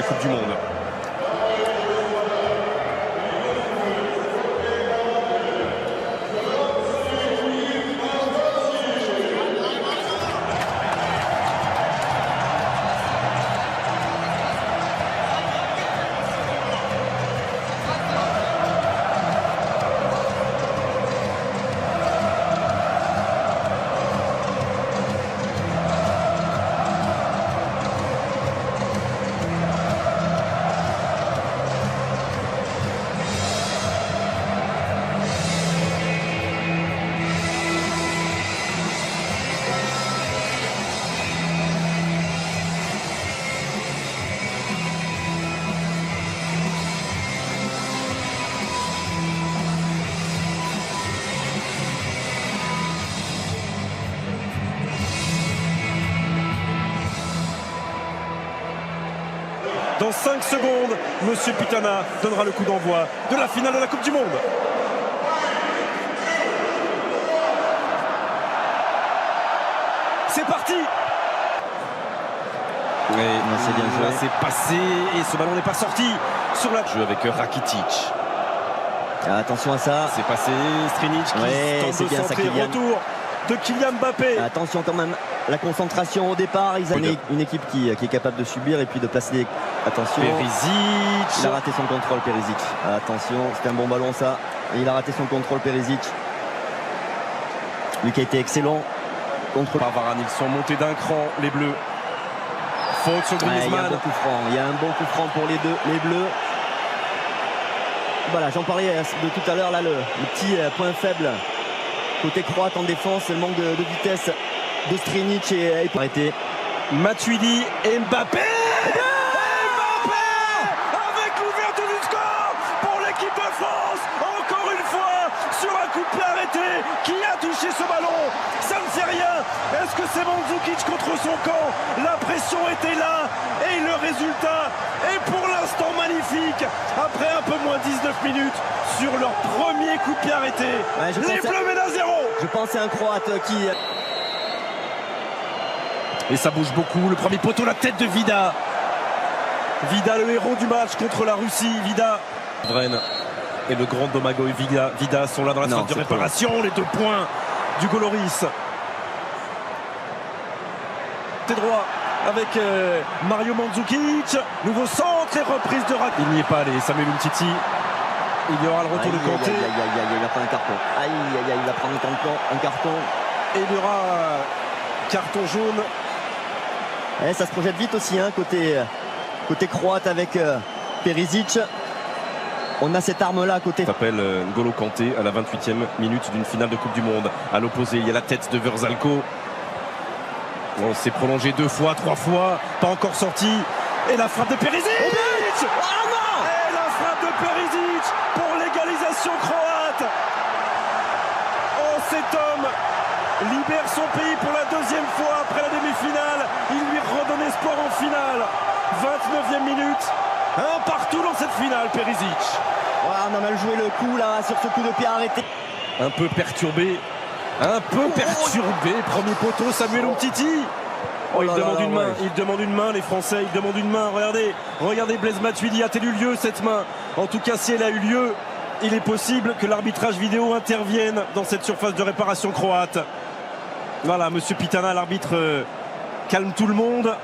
la Coupe du Monde. Dans 5 secondes, Monsieur Pitana donnera le coup d'envoi de la finale de la Coupe du Monde. C'est parti. C'est bien joué. C'est passé et ce ballon n'est pas sorti sur la jeu avec Rakitic. Attention à ça. C'est passé, Strinic qui tente de centrer, retour de Kylian Mbappé. Attention quand même, la concentration au départ. Ils ont une équipe qui est capable de subir et puis de placer. Attention. Perisic. Il a raté son contrôle, Perisic. Attention, c'était un bon ballon ça. Et il a raté son contrôle, Perisic. Lui qui a été excellent. Contre par Varane, ils sont montés d'un cran, les Bleus. Faute sur Griezmann. Il y a un bon coup franc. Il y a un bon coup franc pour les Bleus. Voilà, j'en parlais de tout à l'heure là, le petit point faible côté croate en défense, le manque de vitesse de Strinic et arrêté. Matuidi et Mbappé. Mbappé avec l'ouverture du score pour l'équipe de France. Encore une fois sur un coup de pied arrêté. Qui a touché ce ballon? Ça ne fait rien. Est-ce que c'est Mandzukic contre son camp? La pression était là et le résultat est pour l'instant magnifique. Après un peu moins 19 minutes sur leur premier coup de pied arrêté. Les Bleus mènent à 0. Je pense à un Croate qui... Et ça bouge beaucoup. Le premier poteau, la tête de Vida. Vida, le héros du match contre la Russie. Vida. Vren et le grand Domagoj Vida sont là dans la phase de réparation. Les 2 points du Goloris. Côté droit avec Mario Mandzukic. Nouveau centre et reprise de Rakitic. Il n'y est pas allé. Samuel Umtiti. Il y aura le retour de Kanté. Il va prendre un carton. Il va prendre un carton. Et il y aura carton jaune. Et ça se projette vite aussi, hein, côté croate avec Perisic. On a cette arme-là à côté. Ça s'appelle N'Golo Kanté à la 28e minute d'une finale de Coupe du Monde. À l'opposé, il y a la tête de Verzalco. On s'est prolongé 2 fois, 3 fois. Pas encore sorti. Et la frappe de Perisic. Et la frappe de Perisic pour l'égalisation croate. Oh, cet homme libère son pays pour la 2e fois après la demi-finale. Il lui redonne espoir en finale. 29e minute. Un partout dans cette finale, Perisic. Ouais, on a mal joué le coup là sur ce coup de pied arrêté. Un peu perturbé. Premier poteau, Samuel Umtiti. Oh, il demande une main, les Français, ils demandent une main. Regardez Blaise Matuidi, a-t-elle eu lieu cette main? En tout cas, si elle a eu lieu, il est possible que l'arbitrage vidéo intervienne dans cette surface de réparation croate. Voilà, Monsieur Pitana, l'arbitre, calme tout le monde.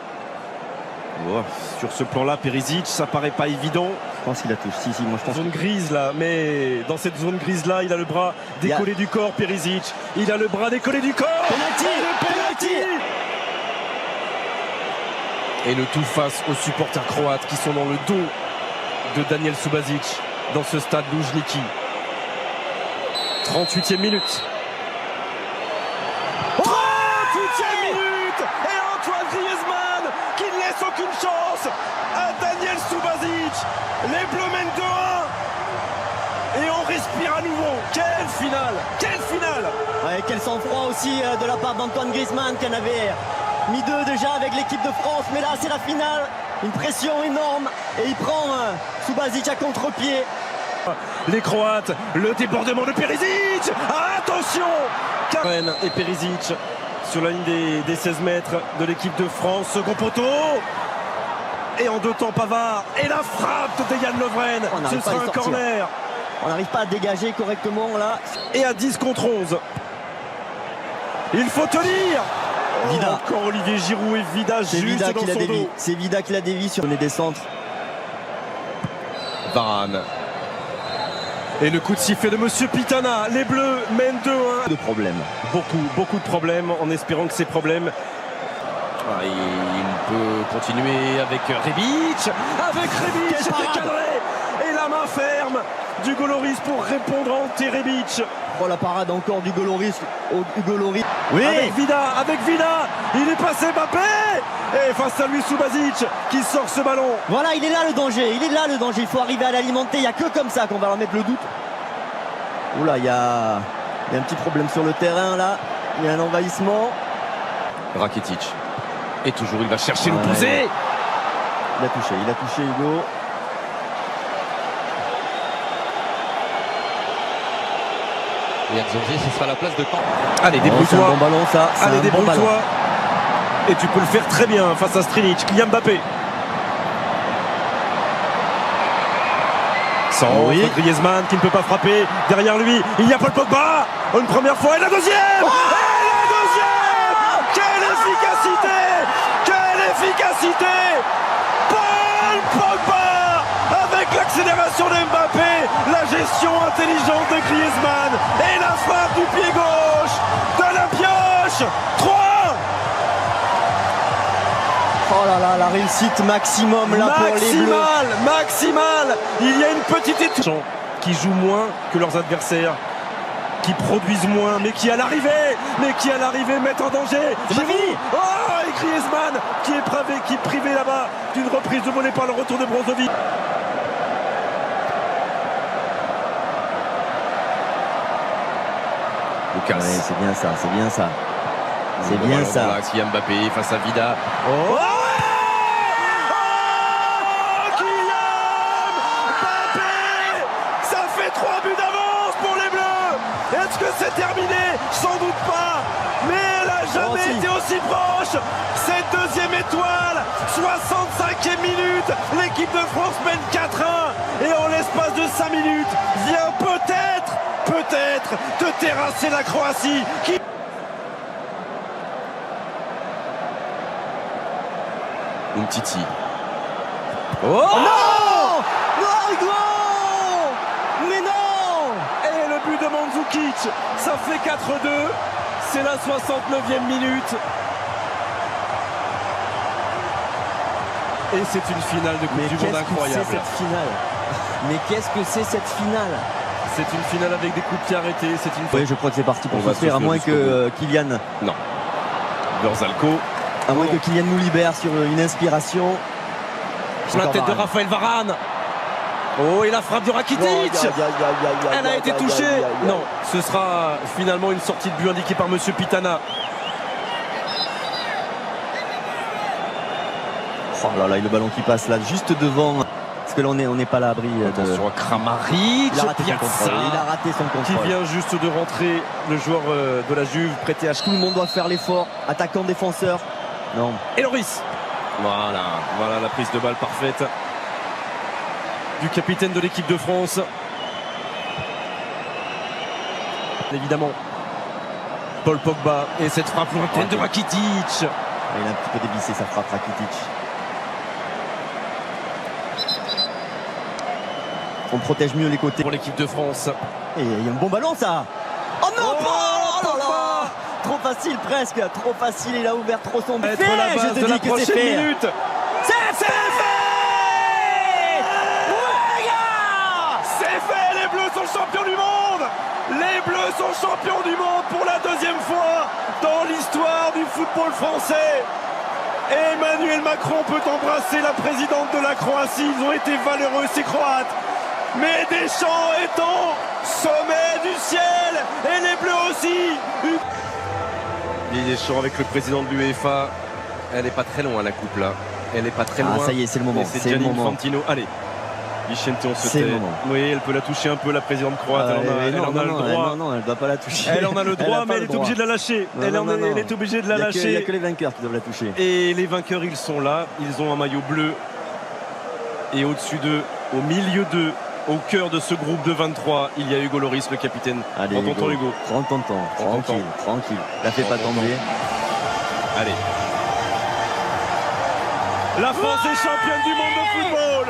Oh, sur ce plan-là, Perisic, ça paraît pas évident. Je pense qu'il a touché. Si, moi je pense. Zone grise là, mais dans cette zone grise-là, il a le bras décollé du corps, Perisic. Il a le bras décollé du corps. Penalty. Et le tout face aux supporters croates qui sont dans le dos de Daniel Subasic dans ce stade Luzhniki. 38e minute. 38e minute. Et Antoine Griezmann qui ne laisse aucune chance à Daniel Subasic. Les Bleus mènent 2-1. Et on respire à nouveau. Quelle finale! Ouais, quel sang-froid aussi de la part d'Antoine Griezmann qui en avait mis 2 déjà avec l'équipe de France. Mais là, c'est la finale. Une pression énorme. Et il prend Subasic à contre-pied. Les Croates, le débordement de Perisic. Attention! Karen et Perisic sur la ligne des 16 mètres de l'équipe de France. Second poteau. Et en deux temps, Pavard. Et la frappe de Yann Lovren. Ce sera un corner. On n'arrive pas à dégager correctement là. Et à 10 contre 11. Il faut tenir. Vida. Encore Olivier Giroud et Vida juste Vida dans qui l'a son dévié. dos. C'est Vida qui l'a dévié sur les descentes. Varane. Et le coup de sifflet de Monsieur Pitana. Les Bleus mènent 2-1. De problèmes. Beaucoup de problèmes, en espérant que ces problèmes... Ah, il peut continuer avec Rebic. Avec Rebic, c'était cadré. Et la main ferme d'Hugo Lloris pour répondre à Ante Rebic. Oh, la parade encore d'Hugo Lloris. Hugo Lloris. Oui. Avec Vida, il est passé Mbappé. Et face à lui Subasic qui sort ce ballon. Voilà, il est là le danger, il faut arriver à l'alimenter, il n'y a que comme ça qu'on va leur mettre le doute. Oula, il y a un petit problème sur le terrain là, il y a un envahissement. Rakitic. Et toujours il va chercher l'opposé. Il a touché Hugo. Et Nzonzi, ce sera la place de camp. Allez, débrouille-toi. C'est un bon ballon ça. Allez, débrouille-toi. Et tu peux le faire très bien face à Strinic. Kylian Mbappé. Sans Griezmann qui ne peut pas frapper. Derrière lui, il y a Paul Pogba. Une première fois et la deuxième. Et la deuxième. Quelle efficacité. Paul Pogba avec l'accélération de Mbappé. La gestion intelligente de Griezmann. Et la frappe du pied gauche de la pioche. 3. Oh là là, la réussite maximum là pour les Bleus. Maximale. Il y a une petite étoile qui jouent moins que leurs adversaires, qui produisent moins, mais qui à l'arrivée mettent en danger. Giroud. Oh, et Griezmann qui est privé là-bas d'une reprise de volée par le retour de Brozovic. Lucas. Ouais, c'est bien ça. C'est bien ça. Kylian Mbappé face à Vida. Oh, Kylian Mbappé. Ça fait 3 buts d'avance pour les Bleus. Est-ce que c'est terminé? Sans doute pas. Mais elle n'a jamais été aussi proche. Cette deuxième étoile, 65e minute. L'équipe de France mène 4-1. Et en l'espace de 5 minutes, vient peut-être de terrasser la Croatie. Umtiti. Oh non, Hugo. Mais non. Et le but de Mandzukic, ça fait 4-2. C'est la 69e minute. Et c'est une finale de Coupe du Monde incroyable. Mais qu'est-ce que c'est cette finale? C'est une finale avec des coups de pied arrêtés. Oui, je crois que c'est parti pour souffrir, à moins que Kylian. Non. Verzalco. À moins que Kylian nous libère sur une inspiration. Sur la tête de Raphaël Varane. Oh, et la frappe de Rakitic. Elle a été touchée. Non, ce sera finalement une sortie de but indiquée par Monsieur Pitana. Oh là là, et le ballon qui passe là, juste devant. Parce que là, on n'est pas à l'abri de... Attention à Kramaric. Il a raté son contrôle. Qui vient juste de rentrer, le joueur de la Juve, prêté à... Tout le monde doit faire l'effort. Attaquant, défenseur. Non. Et Lloris. Voilà la prise de balle parfaite du capitaine de l'équipe de France. Évidemment, Paul Pogba et cette frappe lointaine de Rakitic. Il a un petit peu dévissé sa frappe, Rakitic. On protège mieux les côtés pour l'équipe de France. Et il y a un bon ballon ça. Oh non, oh là là. Trop facile presque, trop facile, il a ouvert trop son but. Je te dis que c'est fait. C'est fait. Ouais, gars. C'est fait, les Bleus sont champions du monde. Les Bleus sont champions du monde pour la deuxième fois dans l'histoire du football français. Emmanuel Macron peut embrasser la présidente de la Croatie. Ils ont été valeureux, ces Croates. Mais Deschamps est au sommet du ciel. Et les Bleus aussi. Deschamps avec le président de l'UEFA. Elle n'est pas très loin, la coupe là. Elle n'est pas très loin. Ça y est, c'est le moment. C'est Gianni Infantino. Allez. Vicente, on se tait. Oui, elle peut la toucher un peu, la présidente croate. Elle en a le droit. Non, elle ne doit pas la toucher. Elle en a le droit, mais elle est obligée de la lâcher. Elle est obligée de la lâcher. Il n'y a que les vainqueurs qui doivent la toucher. Et les vainqueurs, ils sont là. Ils ont un maillot bleu Et au-dessus d'eux, au milieu d'eux, au cœur de ce groupe de 23, il y a Hugo Lloris, le capitaine. Allez, Prends ton temps, Hugo. Prends ton temps, Prends ton tranquille, temps. tranquille. La fais Prends pas ton tomber. Allez. La France est championne du monde de football.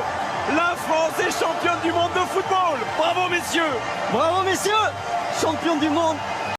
La France est championne du monde de football. Bravo, messieurs. Bravo messieurs, champion du monde